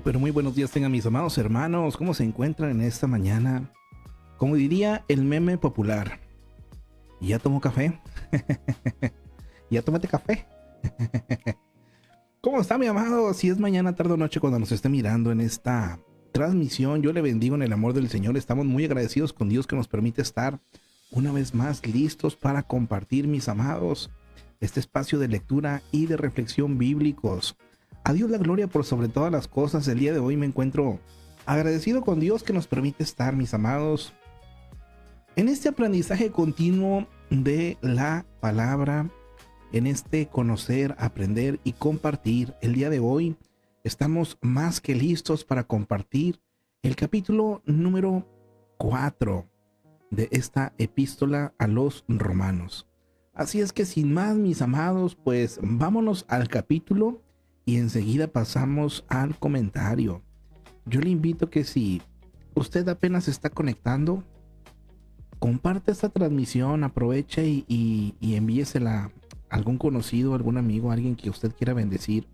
Pero muy buenos días tengan mis amados hermanos. ¿Cómo se encuentran en esta mañana? Como diría el meme popular, ¿ya tomó café? ¿Ya tómate café? ¿Cómo está mi amado? Si es mañana, tarde o noche cuando nos esté mirando en esta transmisión, yo le bendigo en el amor del Señor. Estamos muy agradecidos con Dios que nos permite estar una vez más listos para compartir, mis amados, este espacio de lectura y de reflexión bíblicos. A Dios la gloria por sobre todas las cosas. El día de hoy me encuentro agradecido con Dios que nos permite estar, mis amados, en este aprendizaje continuo de la palabra, en este conocer, aprender y compartir. El día de hoy estamos más que listos para compartir el capítulo número 4 de esta epístola a los romanos. Así es que sin más, mis amados, pues vámonos al capítulo y enseguida pasamos al comentario. Yo le invito que si usted apenas se está conectando, comparte esta transmisión, aproveche y envíesela a algún conocido, algún amigo, alguien que usted quiera bendecir.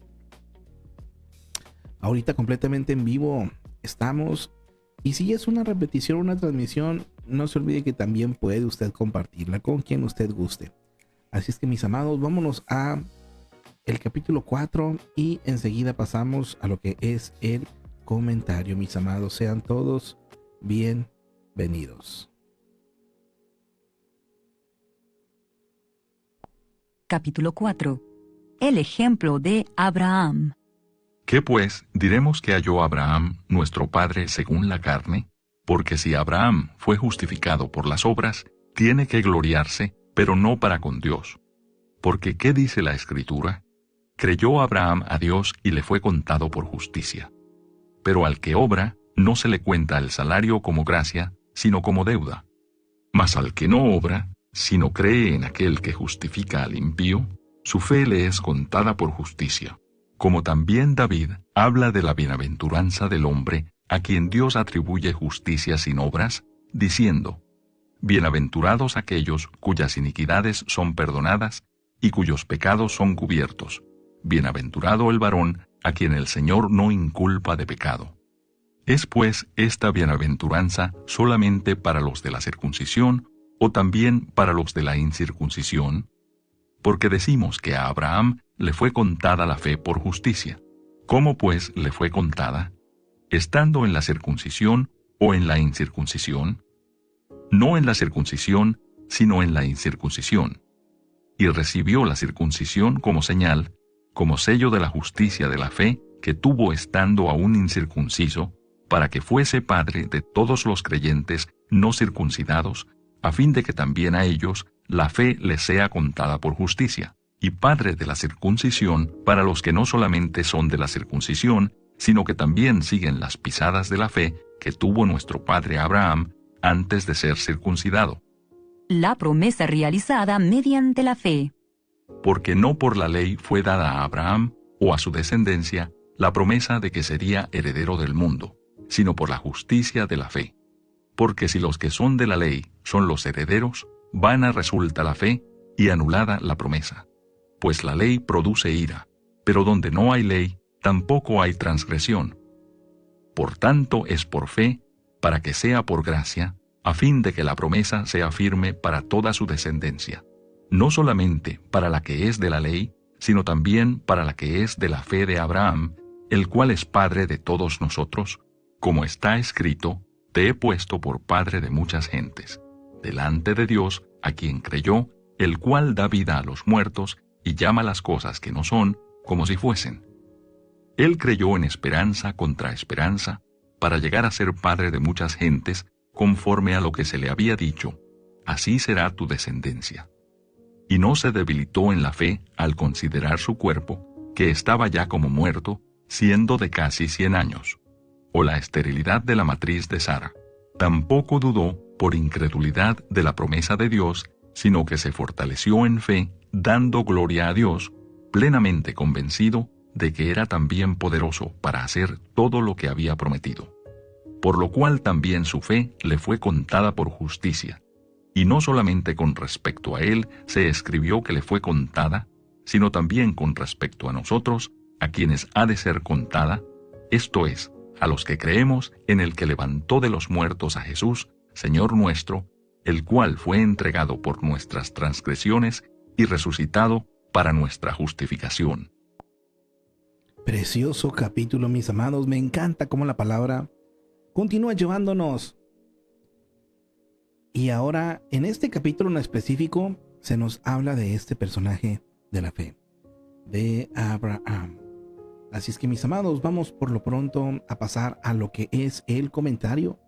Ahorita completamente en vivo estamos, y si es una repetición, una transmisión, no se olvide que también puede usted compartirla con quien usted guste. Así es que, mis amados, vámonos a el capítulo 4 y enseguida pasamos a lo que es el comentario. Mis amados, sean todos bienvenidos. Capítulo 4. El ejemplo de Abraham. ¿Qué pues diremos que halló Abraham, nuestro padre según la carne? Porque si Abraham fue justificado por las obras, tiene que gloriarse, pero no para con Dios. Porque ¿qué dice la Escritura? Creyó Abraham a Dios y le fue contado por justicia. Pero al que obra, no se le cuenta el salario como gracia, sino como deuda. Mas al que no obra, sino cree en aquel que justifica al impío, su fe le es contada por justicia. Como también David habla de la bienaventuranza del hombre a quien Dios atribuye justicia sin obras, diciendo: Bienaventurados aquellos cuyas iniquidades son perdonadas y cuyos pecados son cubiertos. Bienaventurado el varón a quien el Señor no inculpa de pecado. ¿Es pues esta bienaventuranza solamente para los de la circuncisión o también para los de la incircuncisión? Porque decimos que a Abraham le fue contada la fe por justicia. ¿Cómo pues le fue contada? ¿Estando en la circuncisión o en la incircuncisión? No en la circuncisión, sino en la incircuncisión. Y recibió la circuncisión como señal, como sello de la justicia de la fe que tuvo estando aún incircunciso, para que fuese padre de todos los creyentes no circuncidados, a fin de que también a ellos la fe les sea contada por justicia, y padre de la circuncisión para los que no solamente son de la circuncisión, sino que también siguen las pisadas de la fe que tuvo nuestro padre Abraham antes de ser circuncidado. La promesa realizada mediante la fe. Porque no por la ley fue dada a Abraham o a su descendencia la promesa de que sería heredero del mundo, sino por la justicia de la fe. Porque si los que son de la ley son los herederos, vana resulta la fe y anulada la promesa. Pues la ley produce ira, pero donde no hay ley, tampoco hay transgresión. Por tanto es por fe, para que sea por gracia, a fin de que la promesa sea firme para toda su descendencia, no solamente para la que es de la ley, sino también para la que es de la fe de Abraham, el cual es padre de todos nosotros, como está escrito: Te he puesto por padre de muchas gentes, delante de Dios, a quien creyó, el cual da vida a los muertos y llama las cosas que no son como si fuesen. Él creyó en esperanza contra esperanza, para llegar a ser padre de muchas gentes, conforme a lo que se le había dicho: Así será tu descendencia. Y no se debilitó en la fe al considerar su cuerpo, que estaba ya como muerto, siendo de casi 100 años, o la esterilidad de la matriz de Sara. Tampoco dudó por incredulidad de la promesa de Dios, sino que se fortaleció en fe, dando gloria a Dios, plenamente convencido de que era también poderoso para hacer todo lo que había prometido. Por lo cual también su fe le fue contada por justicia. Y no solamente con respecto a él se escribió que le fue contada, sino también con respecto a nosotros, a quienes ha de ser contada, esto es, a los que creemos en el que levantó de los muertos a Jesús, Señor nuestro, el cual fue entregado por nuestras transgresiones y resucitado para nuestra justificación. Precioso capítulo, mis amados. Me encanta cómo la palabra continúa llevándonos. Y ahora, en este capítulo en específico, se nos habla de este personaje de la fe, de Abraham. Así es que, mis amados, vamos por lo pronto a pasar a lo que es el comentario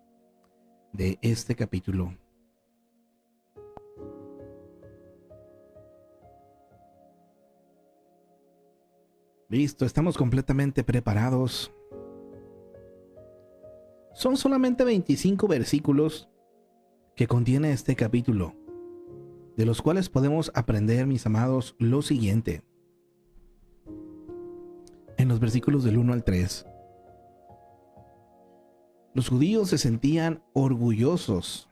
de este capítulo. Listo, estamos completamente preparados. Son solamente 25 versículos que contiene este capítulo, de los cuales podemos aprender, mis amados, lo siguiente. En los versículos del 1 al 3, los judíos se sentían orgullosos,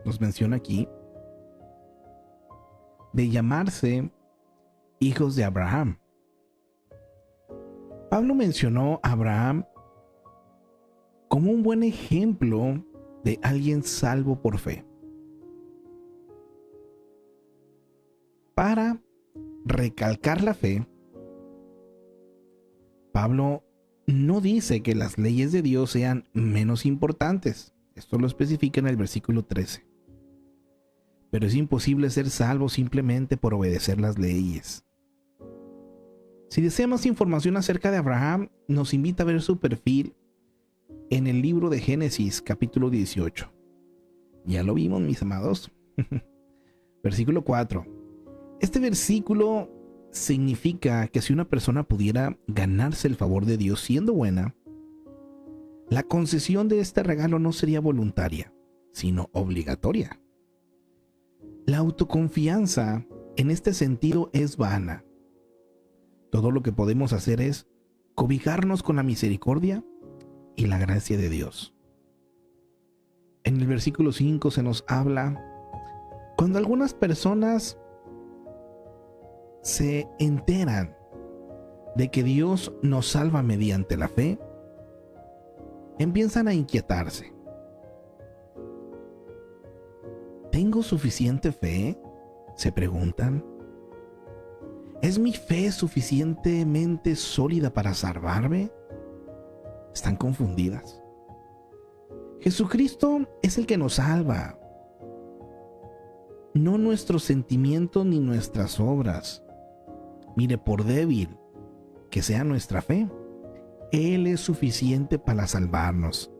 nos menciona aquí, de llamarse hijos de Abraham. Pablo mencionó a Abraham como un buen ejemplo de alguien salvo por fe. Para recalcar la fe, Pablo no dice que las leyes de Dios sean menos importantes. Esto lo especifica en el versículo 13. Pero es imposible ser salvo simplemente por obedecer las leyes. Si desea más información acerca de Abraham, nos invita a ver su perfil en el libro de Génesis, capítulo 18. Ya lo vimos, mis amados. Versículo 4. Este versículo significa que si una persona pudiera ganarse el favor de Dios siendo buena, la concesión de este regalo no sería voluntaria, sino obligatoria. La autoconfianza en este sentido es vana. Todo lo que podemos hacer es cobijarnos con la misericordia y la gracia de Dios. En el versículo 5 se nos habla cuando algunas personas se enteran de que Dios nos salva mediante la fe, empiezan a inquietarse. ¿Tengo suficiente fe?, se preguntan. ¿Es mi fe suficientemente sólida para salvarme? Están confundidas. Jesucristo es el que nos salva, no nuestros sentimientos ni nuestras obras. Mire, por débil que sea nuestra fe, Él es suficiente para salvarnos.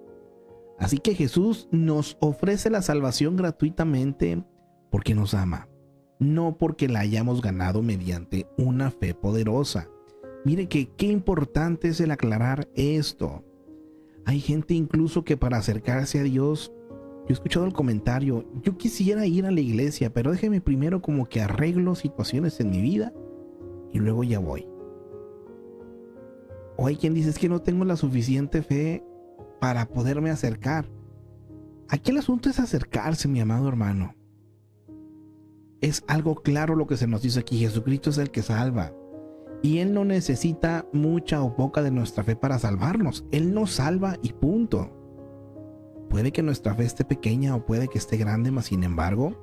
Así que Jesús nos ofrece la salvación gratuitamente porque nos ama, no porque la hayamos ganado mediante una fe poderosa. Mire que qué importante es el aclarar esto. Hay gente incluso que para acercarse a Dios, yo he escuchado el comentario, yo quisiera ir a la iglesia, pero déjeme primero como que arreglo situaciones en mi vida y luego ya voy. O hay quien dice, es que no tengo la suficiente fe para poderme acercar. Aquí el asunto es acercarse, mi amado hermano. Es algo claro lo que se nos dice aquí. Jesucristo es el que salva. Y Él no necesita mucha o poca de nuestra fe para salvarnos. Él nos salva y punto. Puede que nuestra fe esté pequeña o puede que esté grande, mas sin embargo,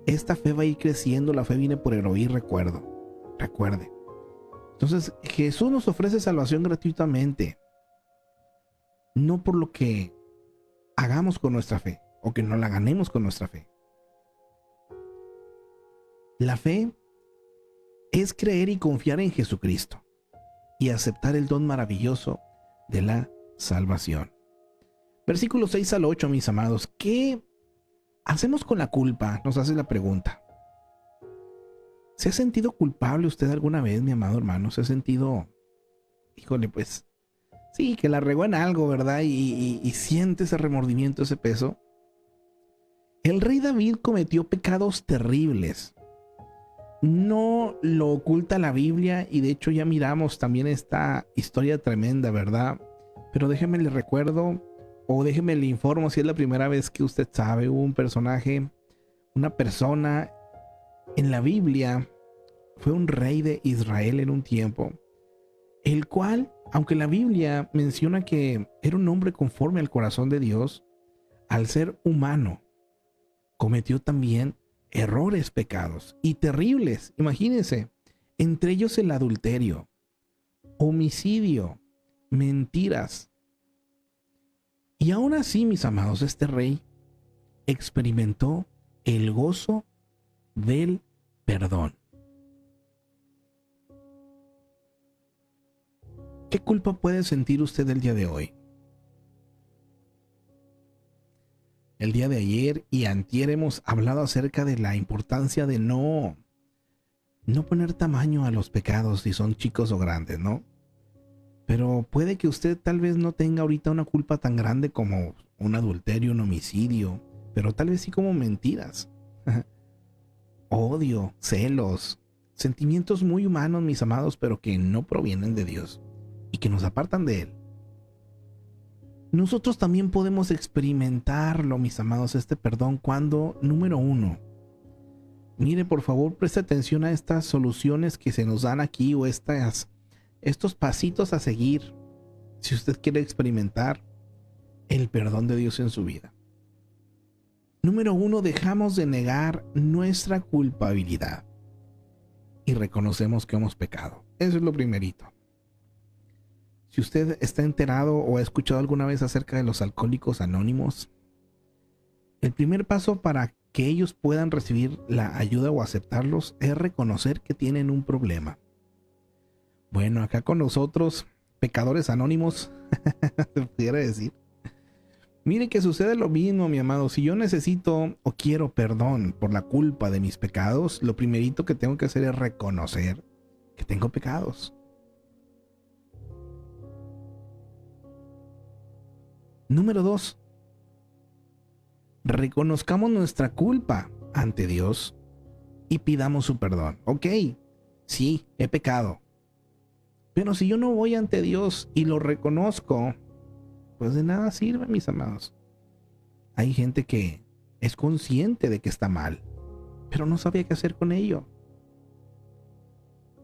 esta fe va a ir creciendo. La fe viene por el oír, recuerde. Entonces, Jesús nos ofrece salvación gratuitamente. No por lo que hagamos con nuestra fe o que no la ganemos con nuestra fe. La fe es creer y confiar en Jesucristo y aceptar el don maravilloso de la salvación. Versículos 6 al 8, mis amados. ¿Qué hacemos con la culpa? Nos hace la pregunta. ¿Se ha sentido culpable usted alguna vez, mi amado hermano? ¿Se ha sentido, híjole, pues, sí, que la regó en algo, ¿verdad? Y siente ese remordimiento, ese peso. El rey David cometió pecados terribles. No lo oculta la Biblia y de hecho ya miramos también esta historia tremenda, ¿verdad? Pero déjeme le recuerdo o déjeme le informo si es la primera vez que usted sabe, hubo un personaje, una persona en la Biblia, fue un rey de Israel en un tiempo, el cual Aunque la Biblia menciona que era un hombre conforme al corazón de Dios, al ser humano, cometió también errores, pecados y terribles. Imagínense, entre ellos el adulterio, homicidio, mentiras. Y aún así, mis amados, este rey experimentó el gozo del perdón. ¿Qué culpa puede sentir usted el día de hoy? El día de ayer y antier hemos hablado acerca de la importancia de no poner tamaño a los pecados, si son chicos o grandes, ¿no? Pero puede que usted tal vez no tenga ahorita una culpa tan grande como un adulterio, un homicidio, pero tal vez sí como mentiras, odio, celos, sentimientos muy humanos, mis amados, pero que no provienen de Dios y que nos apartan de Él. Nosotros también podemos experimentarlo, mis amados, este perdón cuando, número 1, mire, por favor, preste atención a estas soluciones que se nos dan aquí o estos pasitos a seguir si usted quiere experimentar el perdón de Dios en su vida. Número 1, dejamos de negar nuestra culpabilidad y reconocemos que hemos pecado. Eso es lo primerito. Si usted está enterado o ha escuchado alguna vez acerca de los alcohólicos anónimos, el primer paso para que ellos puedan recibir la ayuda o aceptarlos es reconocer que tienen un problema. Bueno, acá con nosotros, pecadores anónimos, se pudiera decir. Mire que sucede lo mismo, mi amado. Si yo necesito o quiero perdón por la culpa de mis pecados, lo primerito que tengo que hacer es reconocer que tengo pecados. Número 2, reconozcamos nuestra culpa ante Dios y pidamos su perdón. Ok, sí, he pecado. Pero si yo no voy ante Dios y lo reconozco, pues de nada sirve, mis amados. Hay gente que es consciente de que está mal, pero no sabía qué hacer con ello.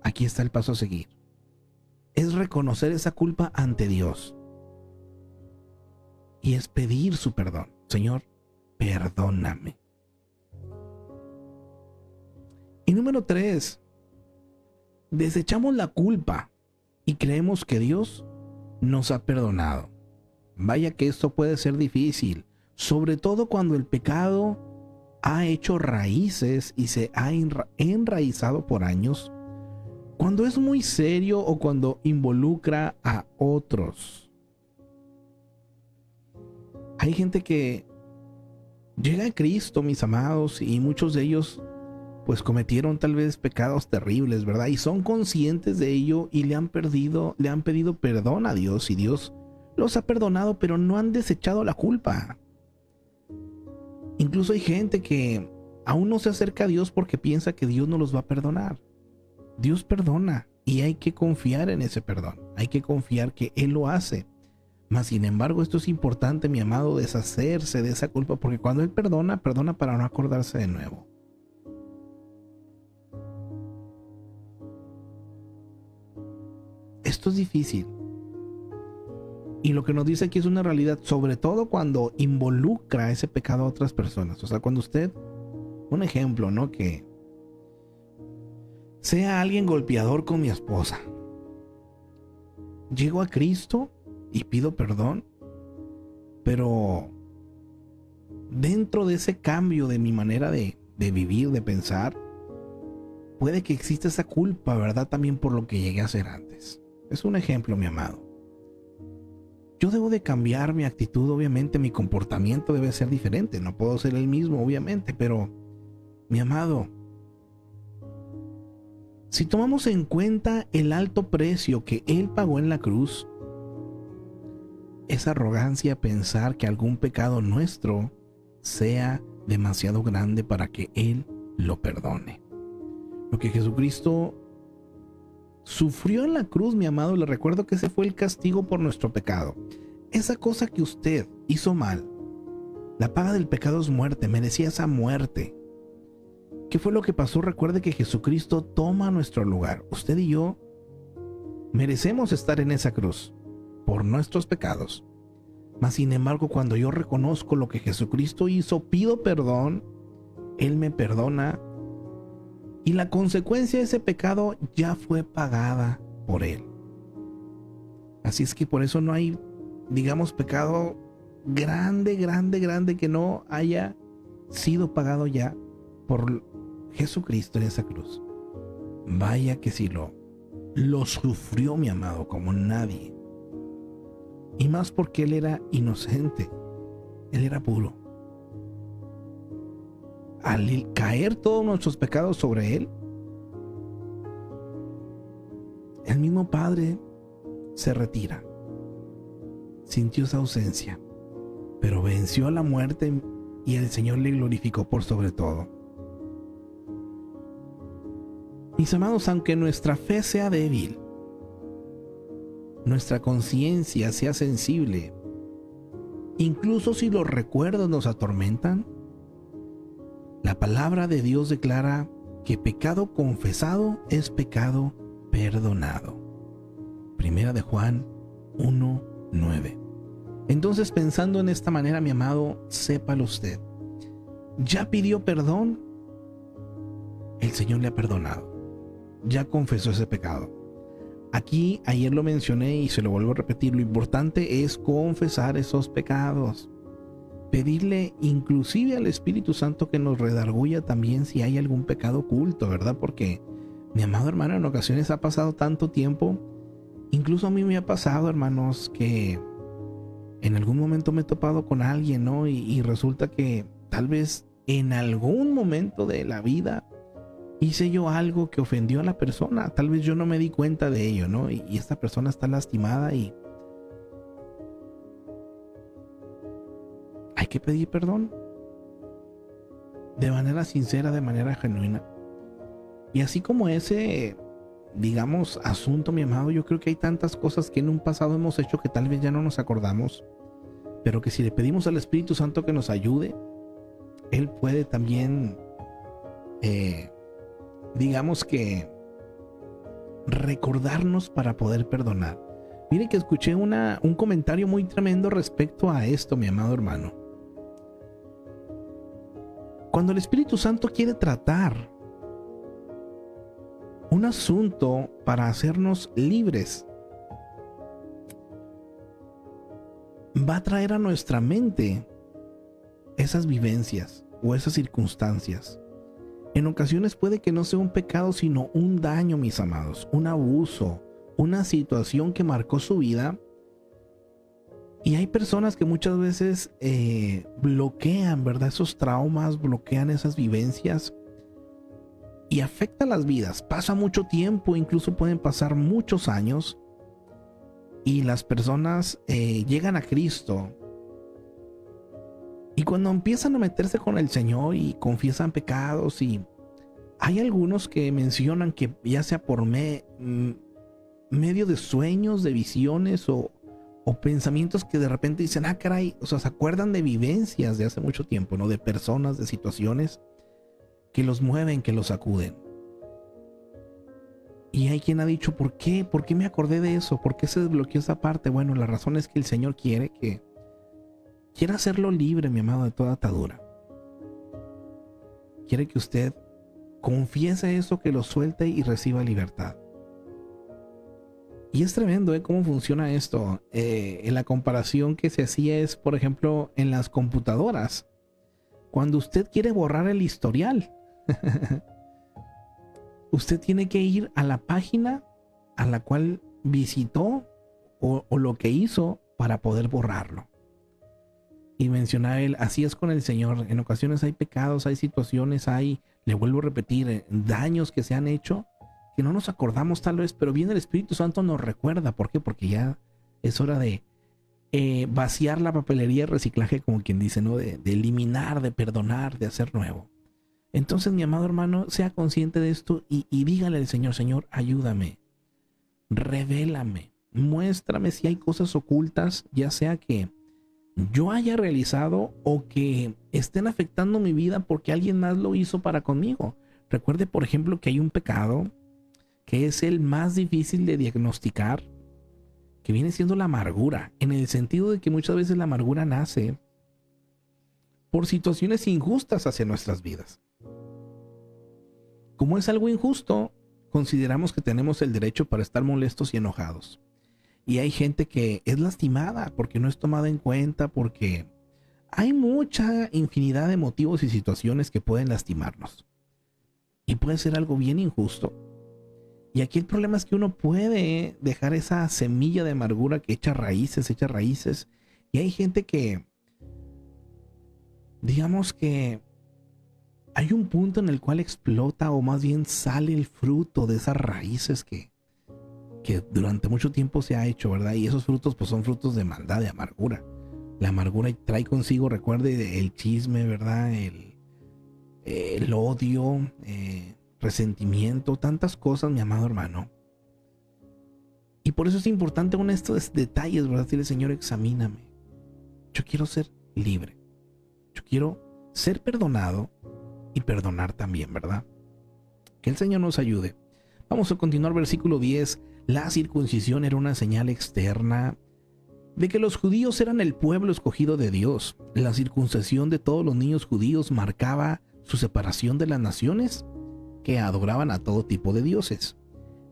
Aquí está el paso a seguir. Es reconocer esa culpa ante Dios. Y es pedir su perdón. Señor, perdóname. Y número 3, desechamos la culpa y creemos que Dios nos ha perdonado. Vaya que esto puede ser difícil, sobre todo cuando el pecado ha hecho raíces y se ha enraizado por años, cuando es muy serio o cuando involucra a otros. Hay gente que llega a Cristo, mis amados, y muchos de ellos pues cometieron tal vez pecados terribles, ¿verdad? Y son conscientes de ello y le han pedido perdón a Dios y Dios los ha perdonado, pero no han desechado la culpa. Incluso hay gente que aún no se acerca a Dios porque piensa que Dios no los va a perdonar. Dios perdona y hay que confiar en ese perdón. Hay que confiar que Él lo hace. Mas, sin embargo, esto es importante, mi amado, deshacerse de esa culpa, porque cuando Él perdona, perdona para no acordarse de nuevo. Esto es difícil. Y lo que nos dice aquí es una realidad, sobre todo cuando involucra ese pecado a otras personas. O sea, cuando usted, un ejemplo, ¿no? Que sea alguien golpeador con mi esposa. Llego a Cristo y pido perdón, pero dentro de ese cambio de mi manera de vivir, de pensar, puede que exista esa culpa, ¿verdad? También por lo que llegué a hacer antes. Es un ejemplo, mi amado. Yo debo de cambiar mi actitud, obviamente, mi comportamiento debe ser diferente. No puedo ser el mismo, obviamente, pero, mi amado, si tomamos en cuenta el alto precio que Él pagó en la cruz, es arrogancia pensar que algún pecado nuestro sea demasiado grande para que Él lo perdone. Lo que Jesucristo sufrió en la cruz, mi amado, le recuerdo que ese fue el castigo por nuestro pecado. Esa cosa que usted hizo mal, la paga del pecado es muerte, merecía esa muerte. ¿Qué fue lo que pasó? Recuerde que Jesucristo toma nuestro lugar. Usted y yo Merecemos estar en esa cruz por nuestros pecados. Mas sin embargo, cuando yo reconozco lo que Jesucristo hizo, pido perdón, Él me perdona y la consecuencia de ese pecado ya fue pagada por Él. Así es que por eso no hay, digamos, pecado grande que no haya sido pagado ya por Jesucristo en esa cruz. Vaya que sí lo sufrió mi amado como nadie. Y más porque Él era inocente, Él era puro. Al caer todos nuestros pecados sobre Él, el mismo Padre se retira. Sintió esa ausencia, pero venció a la muerte y el Señor le glorificó por sobre todo. Mis amados, aunque nuestra fe sea débil, nuestra conciencia sea sensible, incluso si los recuerdos nos atormentan, la palabra de Dios declara que pecado confesado es pecado perdonado. Primera de Juan 1:9. Entonces, pensando en esta manera, mi amado, sépalo usted. Ya pidió perdón, el Señor le ha perdonado. Ya confesó ese pecado. Aquí, ayer lo mencioné y se lo vuelvo a repetir, lo importante es confesar esos pecados. Pedirle inclusive al Espíritu Santo que nos redarguya también si hay algún pecado oculto, ¿verdad? Porque, mi amado hermano, en ocasiones ha pasado tanto tiempo, incluso a mí me ha pasado, hermanos, que en algún momento me he topado con alguien, ¿no? Y resulta que tal vez en algún momento de la vida hice yo algo que ofendió a la persona. Tal vez yo no me di cuenta de ello, ¿no? Y esta persona está lastimada y hay que pedir perdón de manera sincera, de manera genuina. Y así como ese, digamos, asunto, mi amado, yo creo que hay tantas cosas que en un pasado hemos hecho que tal vez ya no nos acordamos, pero que si le pedimos al Espíritu Santo que nos ayude, Él puede también digamos que recordarnos para poder perdonar. Mire que escuché un comentario muy tremendo respecto a esto, mi amado hermano. Cuando el Espíritu Santo quiere tratar un asunto para hacernos libres, va a traer a nuestra mente esas vivencias o esas circunstancias. En ocasiones puede que no sea un pecado, sino un daño, mis amados, un abuso, una situación que marcó su vida. Y hay personas que muchas veces bloquean, ¿verdad? Esos traumas, bloquean esas vivencias y afecta las vidas. Pasa mucho tiempo, incluso pueden pasar muchos años y las personas llegan a Cristo. Y cuando empiezan a meterse con el Señor y confiesan pecados, y hay algunos que mencionan que ya sea por medio de sueños, de visiones o pensamientos que de repente dicen, ah, caray, o sea, se acuerdan de vivencias de hace mucho tiempo, ¿no? De personas, de situaciones que los mueven, que los sacuden. Y hay quien ha dicho, ¿por qué? ¿Por qué me acordé de eso? ¿Por qué se desbloqueó esa parte? Bueno, la razón es que el Señor quiere hacerlo libre, mi amado, de toda atadura. Quiere que usted confiese eso, que lo suelte y reciba libertad. Y es tremendo, cómo funciona esto. En la comparación que se hacía es, por ejemplo, en las computadoras. Cuando usted quiere borrar el historial, usted tiene que ir a la página a la cual visitó o lo que hizo para poder borrarlo. Y mencionaba él, así es con el Señor. En ocasiones hay pecados, hay situaciones, le vuelvo a repetir, daños que se han hecho que no nos acordamos tal vez, pero viene el Espíritu Santo, nos recuerda. ¿Por qué? Porque ya es hora de vaciar la papelería de reciclaje, como quien dice, ¿no? De eliminar, de perdonar, de hacer nuevo. Entonces, mi amado hermano, sea consciente de esto y dígale al Señor, Señor, ayúdame, revélame, muéstrame si hay cosas ocultas, ya sea que yo haya realizado o que estén afectando mi vida porque alguien más lo hizo para conmigo. Recuerde, por ejemplo, que hay un pecado que es el más difícil de diagnosticar, que viene siendo la amargura, en el sentido de que muchas veces la amargura nace por situaciones injustas hacia nuestras vidas. Como es algo injusto, consideramos que tenemos el derecho para estar molestos y enojados. Y hay gente que es lastimada porque no es tomada en cuenta, porque hay mucha infinidad de motivos y situaciones que pueden lastimarnos. Y puede ser algo bien injusto. Y aquí el problema es que uno puede dejar esa semilla de amargura que echa raíces. Y hay gente que, digamos que hay un punto en el cual explota, o más bien sale el fruto de esas raíces que durante mucho tiempo se ha hecho, ¿verdad? Y esos frutos pues son frutos de maldad, de amargura. La amargura trae consigo, recuerde, el chisme, ¿verdad? El odio, resentimiento, tantas cosas, mi amado hermano. Y por eso es importante con estos detalles, ¿verdad? Decirle, Señor, examíname. Yo quiero ser libre. Yo quiero ser perdonado y perdonar también, ¿verdad? Que el Señor nos ayude. Vamos a continuar, versículo 10. La circuncisión era una señal externa de que los judíos eran el pueblo escogido de Dios. La circuncisión de todos los niños judíos marcaba su separación de las naciones que adoraban a todo tipo de dioses.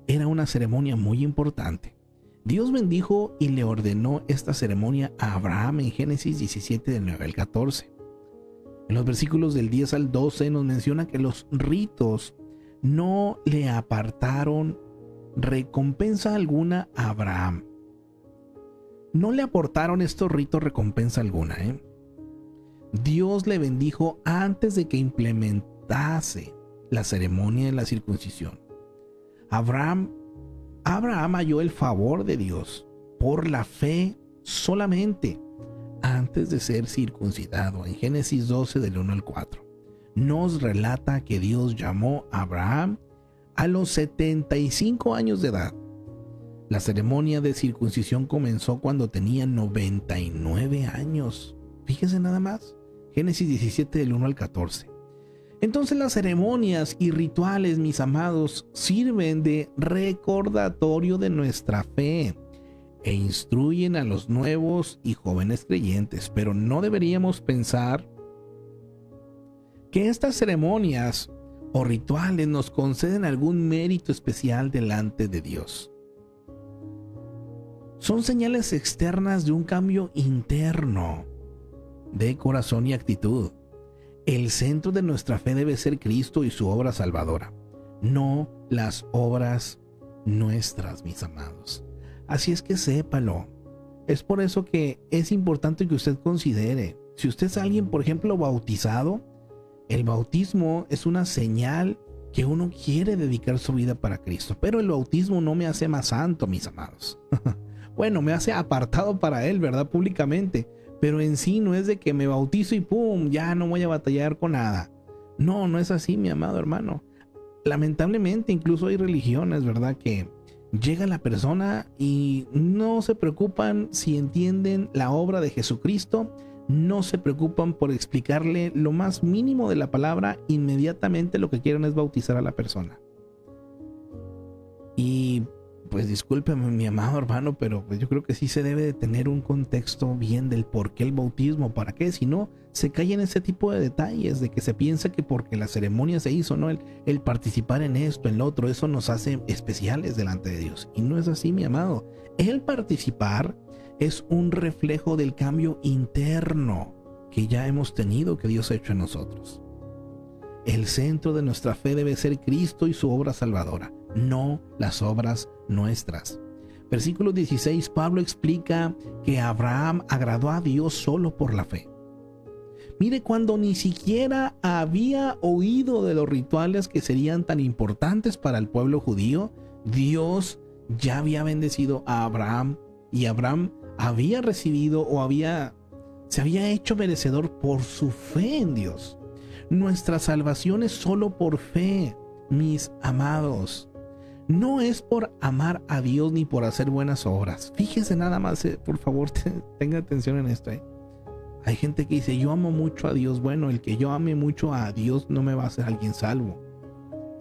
Era una ceremonia muy importante. Dios bendijo y le ordenó esta ceremonia a Abraham en Génesis 17, del 9 al 14. En los versículos del 10 al 12 nos menciona que los ritos no le apartaron recompensa alguna a Abraham. No le aportaron estos ritos recompensa alguna, Dios le bendijo antes de que implementase la ceremonia de la circuncisión. Abraham halló el favor de Dios por la fe solamente antes de ser circuncidado. En Génesis 12, del 1 al 4, nos relata que Dios llamó a Abraham a los 75 años de edad. La ceremonia de circuncisión comenzó cuando tenía 99 años. Fíjese nada más. Génesis 17, del 1 al 14. Entonces las ceremonias y rituales, mis amados, sirven de recordatorio de nuestra fe e instruyen a los nuevos y jóvenes creyentes, pero no deberíamos pensar que estas ceremonias o rituales nos conceden algún mérito especial delante de Dios. Son señales externas de un cambio interno de corazón y actitud. El centro de nuestra fe debe ser Cristo y su obra salvadora, no las obras nuestras, mis amados. Así es que sépalo. Es por eso que es importante que usted considere, si usted es alguien, por ejemplo, bautizado, el bautismo es una señal que uno quiere dedicar su vida para Cristo, pero el bautismo no me hace más santo, mis amados. Bueno, me hace apartado para Él, ¿verdad? Públicamente. Pero en sí no es de que me bautizo y ¡pum! Ya no voy a batallar con nada. No, no es así, mi amado hermano. Lamentablemente, incluso hay religiones, ¿verdad? Que llega la persona y no se preocupan si entienden la obra de Jesucristo. No se preocupan por explicarle lo más mínimo de la palabra. Inmediatamente lo que quieren es bautizar a la persona. Y pues discúlpeme, mi amado hermano, pero pues yo creo que sí se debe de tener un contexto bien del por qué el bautismo, para qué, si no se cae en ese tipo de detalles de que se piensa que porque la ceremonia se hizo, ¿no? El participar en esto, en lo otro, eso nos hace especiales delante de Dios. Y no es así, mi amado. El participar es un reflejo del cambio interno que ya hemos tenido, que Dios ha hecho en nosotros. El centro de nuestra fe debe ser Cristo y su obra salvadora, no las obras nuestras. Versículo 16, Pablo explica que Abraham agradó a Dios solo por la fe. Mire, cuando ni siquiera había oído de los rituales que serían tan importantes para el pueblo judío, Dios ya había bendecido a Abraham, y Abraham había recibido se había hecho merecedor por su fe en Dios. Nuestra salvación es solo por fe, mis amados. No es por amar a Dios ni por hacer buenas obras. Fíjese nada más, por favor, tenga atención en esto. Hay gente que dice, yo amo mucho a Dios. Bueno, el que yo ame mucho a Dios no me va a hacer alguien salvo.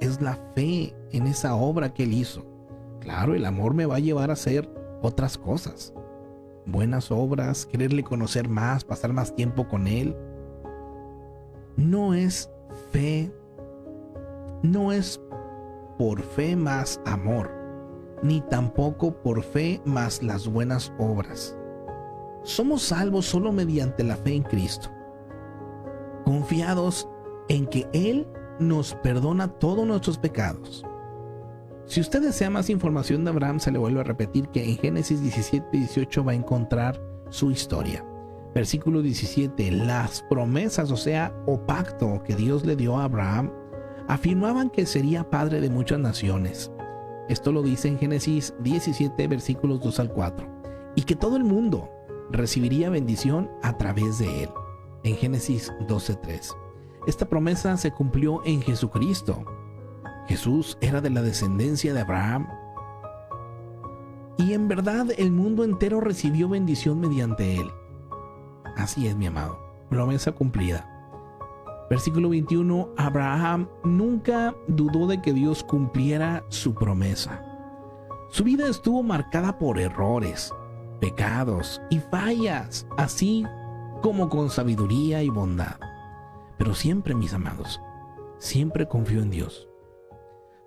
es la fe en esa obra que Él hizo. Claro, el amor me va a llevar a hacer otras cosas. Buenas obras, quererle conocer más, pasar más tiempo con Él. No es fe, no es por fe más amor, ni tampoco por fe más las buenas obras. Somos salvos solo mediante la fe en Cristo, confiados en que Él nos perdona todos nuestros pecados. Si usted desea más información de Abraham, se le vuelve a repetir que en Génesis 17:18 va a encontrar su historia. Versículo 17, las promesas, o pacto que Dios le dio a Abraham, afirmaban que sería padre de muchas naciones. Esto lo dice en Génesis 17, versículos 2 al 4. Y que todo el mundo recibiría bendición a través de él. En Génesis 12:3. Esta promesa se cumplió en Jesucristo. Jesús era de la descendencia de Abraham. Y en verdad el mundo entero recibió bendición mediante él. Así es, mi amado. Promesa cumplida. Versículo 21. Abraham nunca dudó de que Dios cumpliera su promesa. Su vida estuvo marcada por errores, pecados y fallas, así como con sabiduría y bondad. Pero siempre, mis amados, siempre confió en Dios.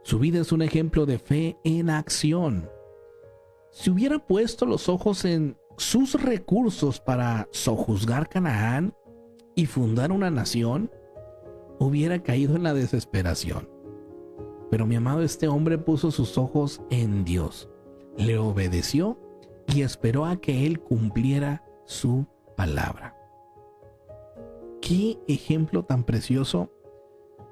Su vida es un ejemplo de fe en acción. Si hubiera puesto los ojos en sus recursos para sojuzgar Canaán y fundar una nación, hubiera caído en la desesperación. Pero mi amado, este hombre puso sus ojos en Dios, le obedeció y esperó a que Él cumpliera su palabra. ¿Qué ejemplo tan precioso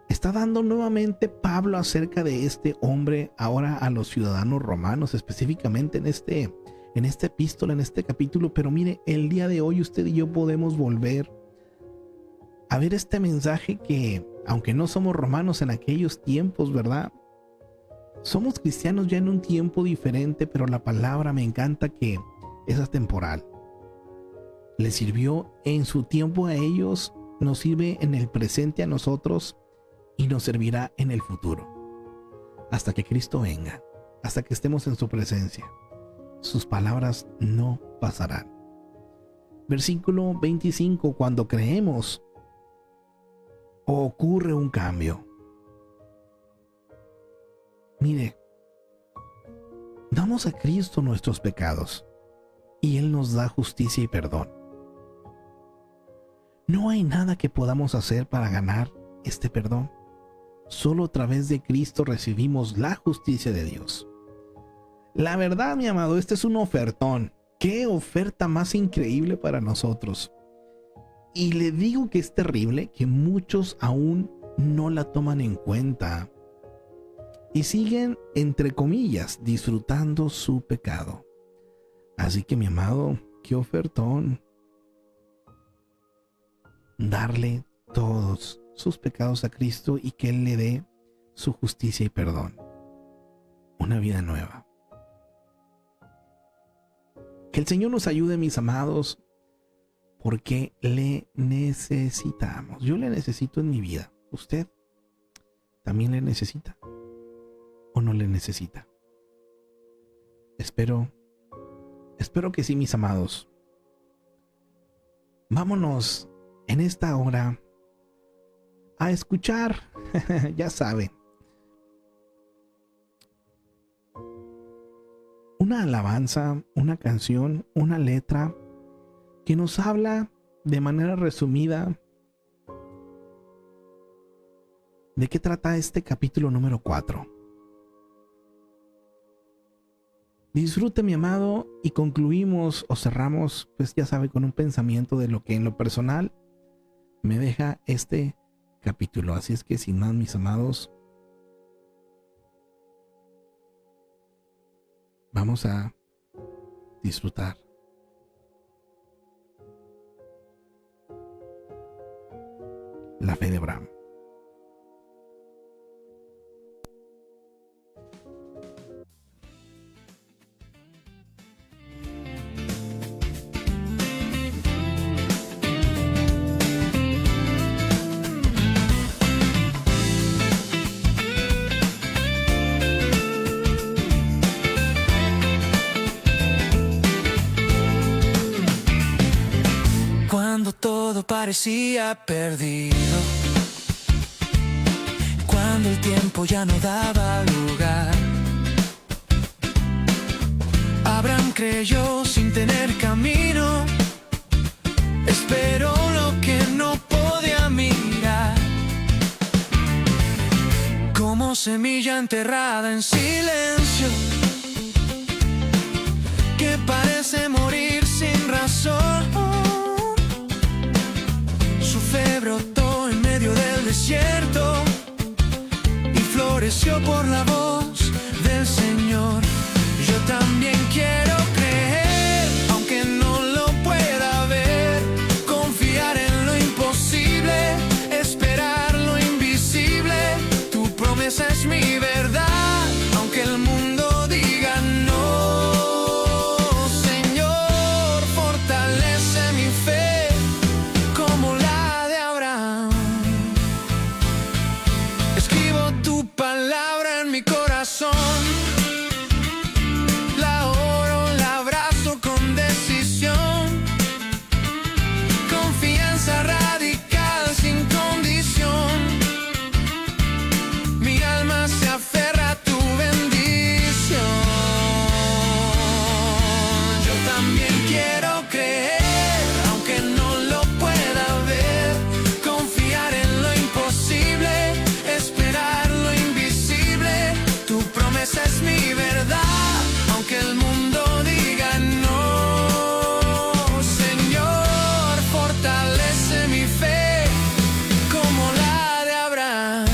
está dando nuevamente Pablo acerca de este hombre ahora a los ciudadanos romanos, específicamente en esta epístola, en este capítulo? Pero mire, el día de hoy usted y yo podemos volver a ver este mensaje que, aunque no somos romanos en aquellos tiempos, ¿verdad? Somos cristianos ya en un tiempo diferente, pero la palabra me encanta que es atemporal. Les sirvió en su tiempo a ellos, nos sirve en el presente a nosotros y nos servirá en el futuro. Hasta que Cristo venga, hasta que estemos en su presencia, sus palabras no pasarán. Versículo 25, cuando creemos, ocurre un cambio. Mire, damos a Cristo nuestros pecados y Él nos da justicia y perdón. No hay nada que podamos hacer para ganar este perdón. Solo a través de Cristo recibimos la justicia de Dios. La verdad, mi amado, este es un ofertón. ¡Qué oferta más increíble para nosotros! Y le digo que es terrible que muchos aún no la toman en cuenta y siguen, entre comillas, disfrutando su pecado. Así que, mi amado, qué ofertón. Darle todos sus pecados a Cristo y que Él le dé su justicia y perdón. Una vida nueva. Que el Señor nos ayude, mis amados, porque le necesitamos. Yo le necesito en mi vida. ¿Usted también le necesita o no le necesita? Espero que sí, mis amados. Vámonos en esta hora a escuchar, ya saben, una alabanza, una canción, una letra que nos habla de manera resumida de qué trata este capítulo número 4. Disfrute, mi amado, y concluimos o cerramos, pues ya sabe, con un pensamiento de lo que en lo personal me deja este capítulo. Así es que sin más, mis amados, vamos a disfrutar la fe de Abraham. cuando todo parecía perdido, cuando el tiempo ya no daba lugar. Abraham creyó sin tener camino, esperó lo que no podía mirar, como semilla enterrada en silencio, que parece morir sin razón. Su fe brotó en medio del desierto y floreció por la voz del Señor. Yo también quiero creer, aunque no lo pueda ver, confiar en lo imposible, esperar lo invisible. Tu promesa es mi verdad, aunque el mundo diga no. Señor, fortalece mi fe como la de Abraham. Escribo tu palabra en mi corazón, la oro, la abrazo con decisión, confianza radical sin condición. Mi alma se aferra a tu bendición. Yo también quiero creer, aunque no lo pueda ver, confiar en lo imposible, esperar lo invisible. Tu promesa es mi verdad, aunque el mundo diga no. Señor, fortalece mi fe como la de Abraham.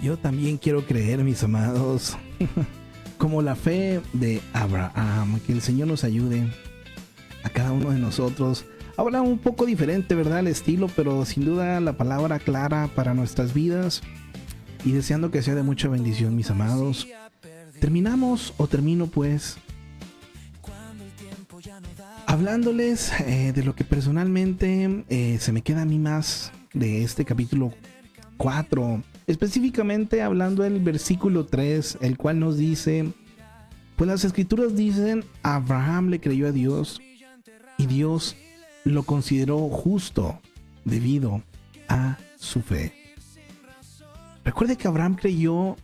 Yo también quiero creer, mis amados, como la fe de Abraham. Que el Señor nos ayude a cada uno de nosotros. Ahora un poco diferente, ¿verdad? El estilo, pero sin duda la palabra clara para nuestras vidas. Y deseando que sea de mucha bendición, mis amados. Termino pues hablándoles de lo que personalmente se me queda a mí más de este capítulo 4. Específicamente hablando del versículo 3, el cual nos dice: pues las escrituras dicen, Abraham le creyó a Dios y Dios lo consideró justo debido a su fe. Recuerde que Abraham creyó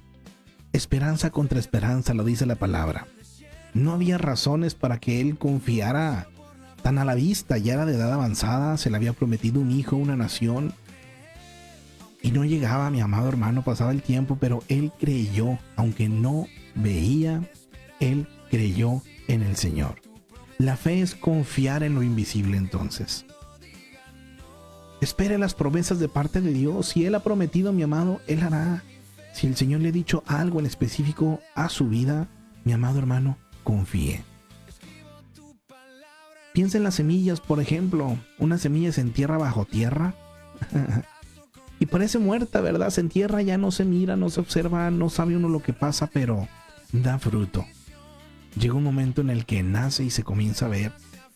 esperanza contra esperanza, lo dice la palabra. No había razones para que él confiara tan a la vista. Ya era de edad avanzada, se le había prometido un hijo, una nación, y no llegaba, mi amado hermano. Pasaba el tiempo, pero él creyó, aunque no veía, él creyó en el Señor. La fe es confiar en lo invisible. Entonces, espere las promesas de parte de Dios. Si Él ha prometido, mi amado, Él hará. Si el Señor le ha dicho algo en específico a su vida, mi amado hermano, confíe. Piensa en las semillas, por ejemplo. Una semilla se entierra bajo tierra y parece muerta, ¿verdad? Se entierra, ya no se mira, no se observa, no sabe uno lo que pasa, pero da fruto. Llega un momento en el que nace y se comienza a ver.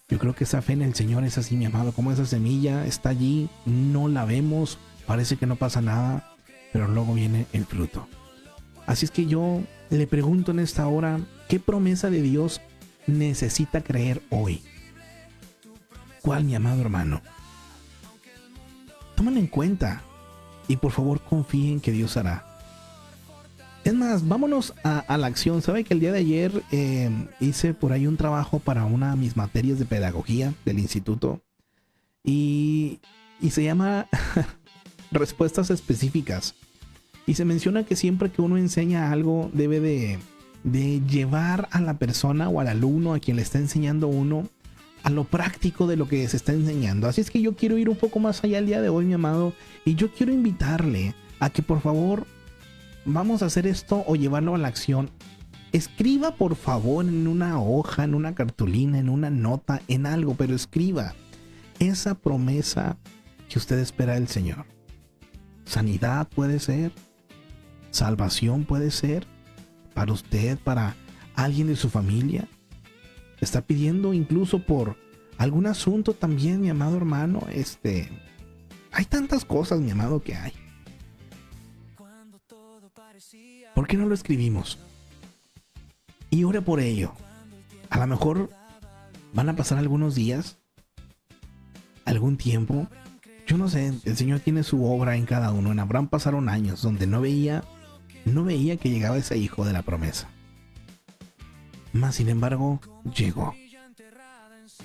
Yo creo que esa fe en el Señor es así, mi amado, como esa semilla está allí, no la vemos, parece que no pasa nada, pero luego viene el fruto. Así es que yo le pregunto en esta hora, ¿qué promesa de Dios necesita creer hoy? ¿Cuál, mi amado hermano? Tómalo en cuenta y por favor confíen que Dios hará. Es más, vámonos a la acción. ¿Sabe que el día de ayer hice por ahí un trabajo para una de mis materias de pedagogía del instituto? Y se llama respuestas específicas. Y se menciona que siempre que uno enseña algo debe de llevar a la persona o al alumno a quien le está enseñando uno a lo práctico de lo que se está enseñando. Así es que yo quiero ir un poco más allá el día de hoy, mi amado, y yo quiero invitarle a que por favor vamos a hacer esto o llevarlo a la acción, escriba por favor en una hoja, en una cartulina, en una nota, en algo, pero escriba esa promesa que usted espera del Señor. Sanidad puede ser, salvación puede ser, para usted, para alguien de su familia. Está pidiendo incluso por algún asunto también, mi amado hermano. Hay tantas cosas, mi amado, que hay. ¿Por qué no lo escribimos? Y ore por ello. A lo mejor van a pasar algunos días, algún tiempo. Yo no sé, el Señor tiene su obra en cada uno. En Abraham pasaron años donde no veía que llegaba ese hijo de la promesa. Mas sin embargo, llegó.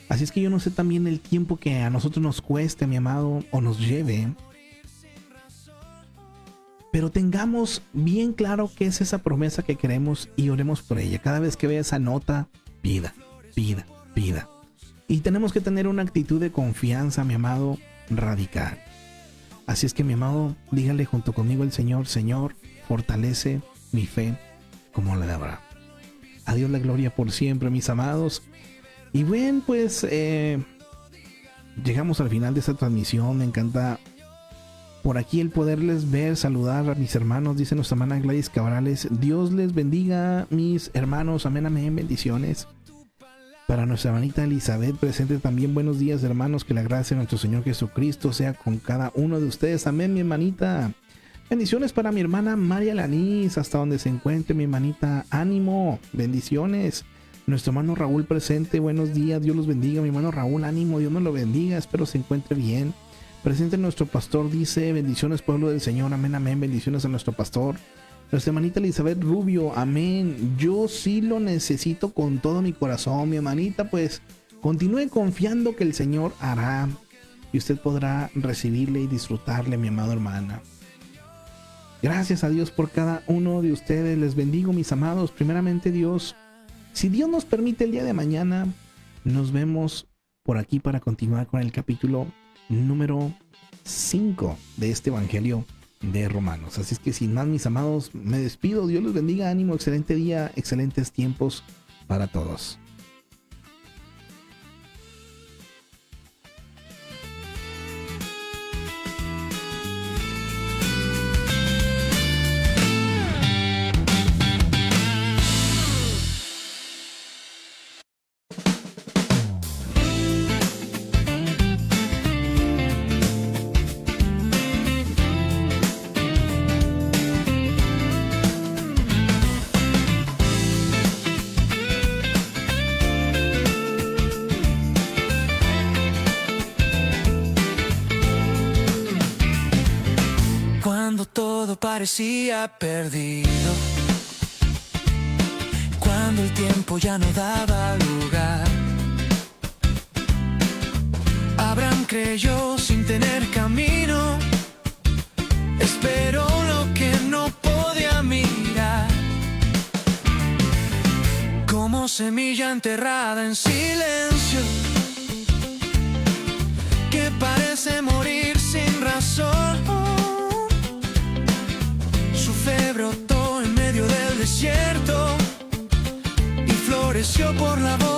Así es que yo no sé también el tiempo que a nosotros nos cueste, mi amado, o nos lleve. Pero tengamos bien claro qué es esa promesa que queremos y oremos por ella. Cada vez que vea esa nota, pida. Y tenemos que tener una actitud de confianza, mi amado, radical. Así es que, mi amado, dígale junto conmigo al Señor: Señor, fortalece mi fe como la de Abraham. A Dios la gloria por siempre, mis amados. Y bien, pues llegamos al final de esta transmisión. Me encanta por aquí el poderles ver, saludar a mis hermanos. Dice nuestra hermana Gladys Cabrales: Dios les bendiga, mis hermanos. Amén, amén, bendiciones. Para nuestra hermanita Elizabeth presente también: buenos días, hermanos, que la gracia de nuestro Señor Jesucristo sea con cada uno de ustedes. Amén, mi hermanita. Bendiciones para mi hermana María Lanís, hasta donde se encuentre, mi hermanita. Ánimo, bendiciones. Nuestro hermano Raúl presente: buenos días, Dios los bendiga, mi hermano Raúl. Ánimo, Dios nos lo bendiga, espero se encuentre bien. Presente nuestro pastor, dice: bendiciones, pueblo del Señor. Amén, amén, bendiciones a nuestro pastor. Nuestra hermanita Elizabeth Rubio: amén, yo sí lo necesito con todo mi corazón, mi hermanita. Pues continúe confiando que el Señor hará y usted podrá recibirle y disfrutarle, mi amada hermana. Gracias a Dios por cada uno de ustedes. Les bendigo, mis amados. Primeramente, Dios, si Dios nos permite, el día de mañana nos vemos por aquí para continuar con el capítulo número 5 de este Evangelio de Romanos. Así es que sin más, mis amados, me despido. Dios los bendiga, ánimo, excelente día, excelentes tiempos para todos. Parecía perdido, cuando el tiempo ya no daba lugar. Abraham creyó sin tener camino, esperó lo que no podía mirar, como semilla enterrada en silencio, que parece morir sin razón. Brotó en medio del desierto y floreció por la voz